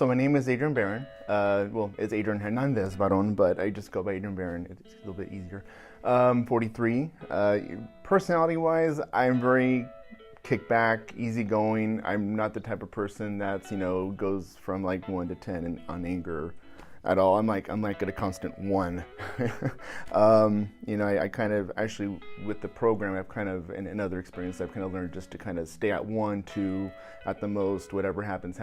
So my name is Adrian Barron. Well, it's Adrian Hernandez Baron, but I just go by Adrian Barron. It's a little bit easier. 43. Personality-wise, I'm very kickback, easygoing. I'm not the type of person that's goes from like 1 to 10 on anger at all. I'm like at a constant 1. I kind of actually with the program I've kind of in other experience I've kind of learned just to kind of stay at 1, 2 at the most. Whatever happens.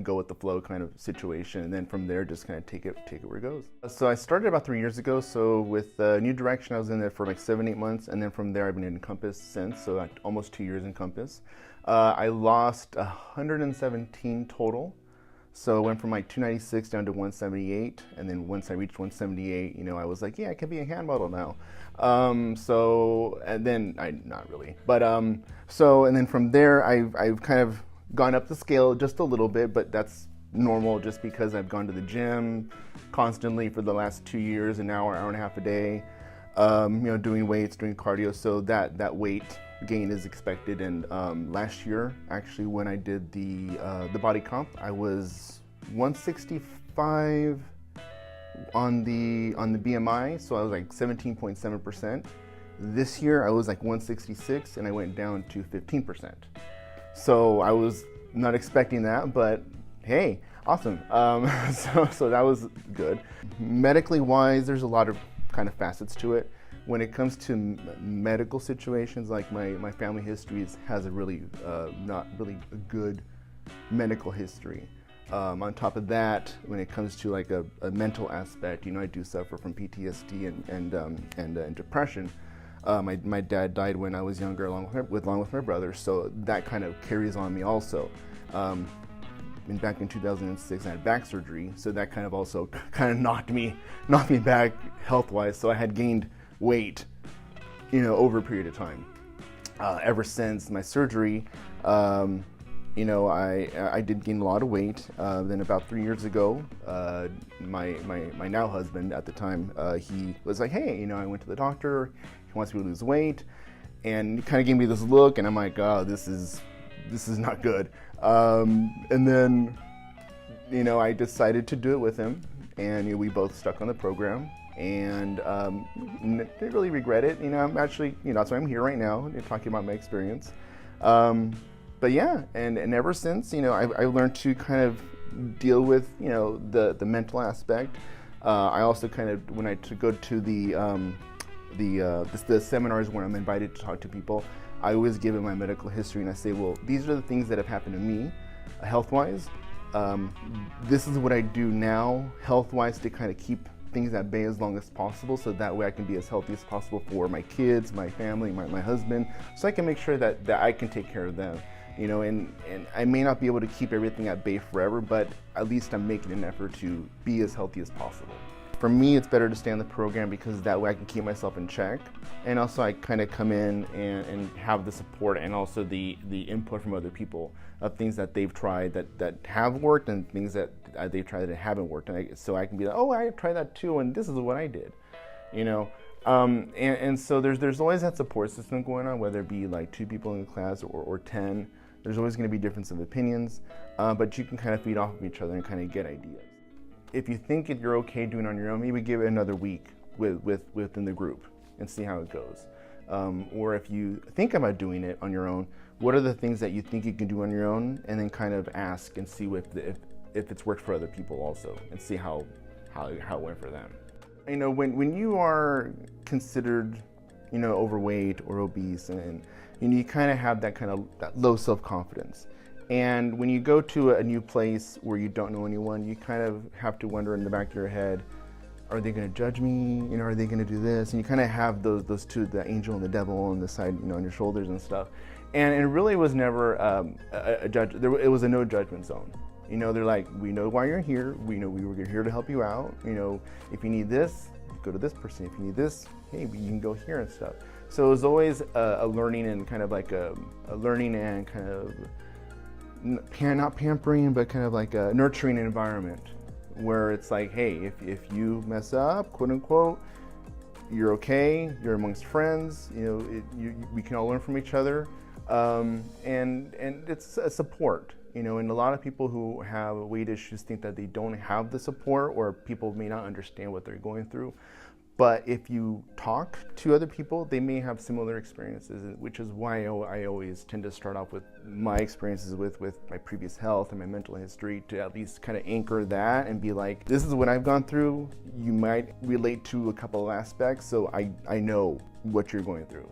Go with the flow kind of situation, and then from there just kind of take it where it goes. So I started about 3 years ago. So with New Direction, I was in there for like 7-8 months, and then from there I've been in Compass since. So like almost 2 years in Compass. I lost 117 total. So I went from like 296 down to 178, and then once I reached 178, I was like, yeah, I can be a hand model now. And then not really, but and then from there I've kind of gone up the scale just a little bit, but that's normal just because I've gone to the gym constantly for the last 2 years, an hour and a half a day, doing weights, doing cardio. So that weight gain is expected. And last year, actually, when I did the body comp, I was 165 on the BMI, so I was like 17.7%. This year, I was like 166, and I went down to 15%. So I was not expecting that, but hey, awesome. So that was good. Medically wise, there's a lot of kind of facets to it. When it comes to medical situations, like my family history has a really not really a good medical history. On top of that, when it comes to like a mental aspect, I do suffer from PTSD and depression. My dad died when I was younger, along with my brother, so that kind of carries on me also. Back in 2006, I had back surgery, so that kind of also kind of knocked me back health-wise. So I had gained weight, over a period of time. Ever since my surgery, I did gain a lot of weight. Then about 3 years ago, my now husband at the time, he was like, hey, I went to the doctor. He wants me to lose weight, and he kind of gave me this look, and I'm like, oh, this is not good. And then, I decided to do it with him, and we both stuck on the program, and didn't really regret it. I'm actually, that's why I'm here right now, talking about my experience. But yeah, and ever since, I learned to kind of deal with, the mental aspect. I also kind of, when I go to the seminars where I'm invited to talk to people, I always give them my medical history, and I say, well, these are the things that have happened to me, health-wise. This is what I do now, health-wise, to kind of keep things at bay as long as possible, so that way I can be as healthy as possible for my kids, my family, my husband, so I can make sure that I can take care of them. And I may not be able to keep everything at bay forever, but at least I'm making an effort to be as healthy as possible. For me, it's better to stay on the program because that way I can keep myself in check. And also I kind of come in and have the support and also the input from other people of things that they've tried that have worked and things that they've tried that haven't worked. So I can be like, oh, I tried that too, and this is what I did, And so there's always that support system going on, whether it be like 2 people in the class or 10. There's always going to be difference of opinions, but you can kind of feed off of each other and kind of get ideas. If you think you're okay doing it on your own, maybe give it another week within the group and see how it goes. Or if you think about doing it on your own, what are the things that you think you can do on your own, and then kind of ask and see if it's worked for other people also, and see how it went for them. When you are considered, overweight or obese, and you kind of have that low self-confidence. And when you go to a new place where you don't know anyone, you kind of have to wonder in the back of your head, are they going to judge me? Are they going to do this? And you kind of have those two, the angel and the devil on the side, on your shoulders and stuff. And it really was never a judge. It was a no judgment zone. They're like, we know why you're here. We know we were here to help you out. If you need this, go to this person. If you need this, hey, you can go here and stuff. So it was always a learning and kind of like a learning and kind of not pampering, but kind of like a nurturing environment where it's like, hey, if you mess up, quote unquote, you're okay, you're amongst friends, we can all learn from each other, and it's a support, You know, and a lot of people who have weight issues think that they don't have the support, or people may not understand what they're going through. But if you talk to other people, they may have similar experiences, which is why I always tend to start off with my experiences with my previous health and my mental history, to at least kind of anchor that and be like, this is what I've gone through. You might relate to a couple of aspects, so I know what you're going through.